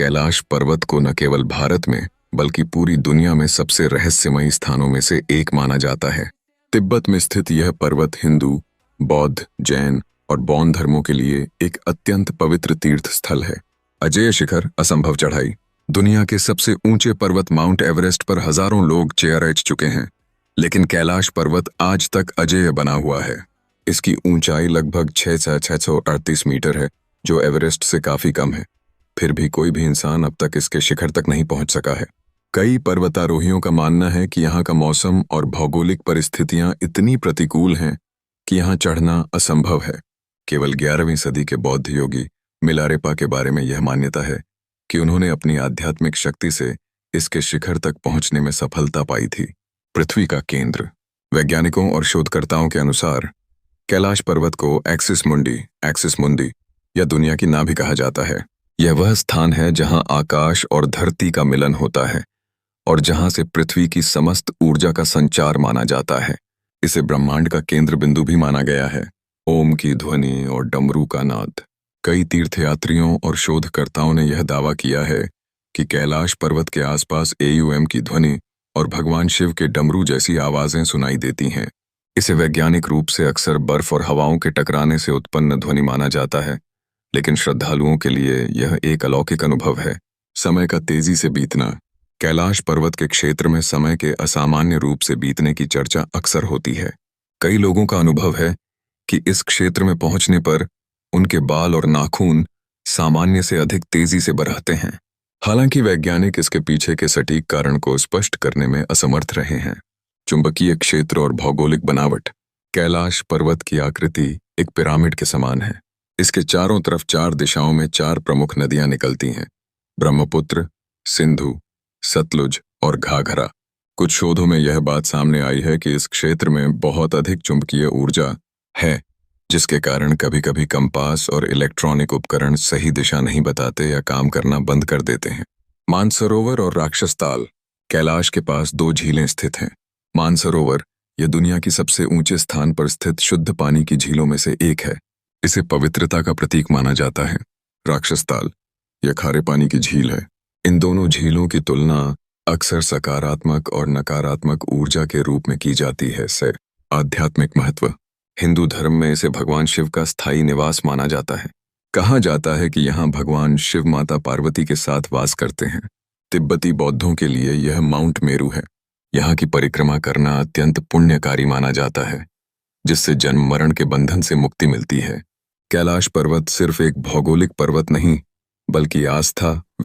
कैलाश पर्वत को न केवल भारत में बल्कि पूरी दुनिया में सबसे रहस्यमयी स्थानों में से एक माना जाता है। तिब्बत में स्थित यह पर्वत हिंदू, बौद्ध, जैन और बौद्ध धर्मों के लिए एक अत्यंत पवित्र तीर्थ स्थल है। अजेय शिखर असंभव चढ़ाई। दुनिया के सबसे ऊंचे पर्वत माउंट एवरेस्ट पर हजारों लोग चेयर एज चुके हैं, लेकिन कैलाश पर्वत आज तक अजेय बना हुआ है। इसकी ऊंचाई लगभग 6,638 मीटर है, जो एवरेस्ट से काफी कम है। फिर भी कोई भी इंसान अब तक इसके शिखर तक नहीं पहुंच सका है। कई पर्वतारोहियों का मानना है कि यहाँ का मौसम और भौगोलिक परिस्थितियां इतनी प्रतिकूल हैं कि यहाँ चढ़ना असंभव है। केवल 11वीं सदी के बौद्ध योगी मिलारेपा के बारे में यह मान्यता है कि उन्होंने अपनी आध्यात्मिक शक्ति से इसके शिखर तक पहुंचने में सफलता पाई थी। पृथ्वी का केंद्र। वैज्ञानिकों और शोधकर्ताओं के अनुसार कैलाश पर्वत को एक्सिस मुंडी या दुनिया की नाभि कहा जाता है। यह वह स्थान है जहां आकाश और धरती का मिलन होता है और जहां से पृथ्वी की समस्त ऊर्जा का संचार माना जाता है। इसे ब्रह्मांड का केंद्र बिंदु भी माना गया है। ओम की ध्वनि और डमरू का नाद। कई तीर्थयात्रियों और शोधकर्ताओं ने यह दावा किया है कि कैलाश पर्वत के आसपास एयूएम की ध्वनि और भगवान शिव के डमरू जैसी आवाजें सुनाई देती हैं। इसे वैज्ञानिक रूप से अक्सर बर्फ और हवाओं के टकराने से उत्पन्न ध्वनि माना जाता है, लेकिन श्रद्धालुओं के लिए यह एक अलौकिक अनुभव है। समय का तेजी से बीतना। कैलाश पर्वत के क्षेत्र में समय के असामान्य रूप से बीतने की चर्चा अक्सर होती है। कई लोगों का अनुभव है कि इस क्षेत्र में पहुंचने पर उनके बाल और नाखून सामान्य से अधिक तेजी से बढ़ते हैं। हालांकि वैज्ञानिक इसके पीछे के सटीक कारण को स्पष्ट करने में असमर्थ रहे हैं। चुंबकीय क्षेत्र और भौगोलिक बनावट। कैलाश पर्वत की आकृति एक पिरामिड के समान है। इसके चारों तरफ 4 दिशाओं में 4 प्रमुख नदियां निकलती हैं: ब्रह्मपुत्र, सिंधु, सतलुज और घाघरा। कुछ शोधों में यह बात सामने आई है कि इस क्षेत्र में बहुत अधिक चुंबकीय ऊर्जा है, जिसके कारण कभी-कभी कंपास और इलेक्ट्रॉनिक उपकरण सही दिशा नहीं बताते या काम करना बंद कर देते हैं। मानसरोवर और राक्षस ताल। कैलाश के पास 2 झीलें स्थित हैं। मानसरोवर यह दुनिया की सबसे ऊंचे स्थान पर स्थित शुद्ध पानी की झीलों में से एक है। इसे पवित्रता का प्रतीक माना जाता है। राक्षस ताल यह खारे पानी की झील है। इन दोनों झीलों की तुलना अक्सर सकारात्मक और नकारात्मक ऊर्जा के रूप में की जाती है। से आध्यात्मिक महत्व। हिंदू धर्म में इसे भगवान शिव का स्थायी निवास माना जाता है। कहा जाता है कि यहाँ भगवान शिव माता पार्वती के साथ वास करते हैं। तिब्बती बौद्धों के लिए यह माउंट मेरू है। यहाँ की परिक्रमा करना अत्यंत पुण्यकारी माना जाता है, जिससे जन्म मरण के बंधन से मुक्ति मिलती है। कैलाश पर्वत सिर्फ एक भौगोलिक पर्वत नहीं, बल्कि आस्था,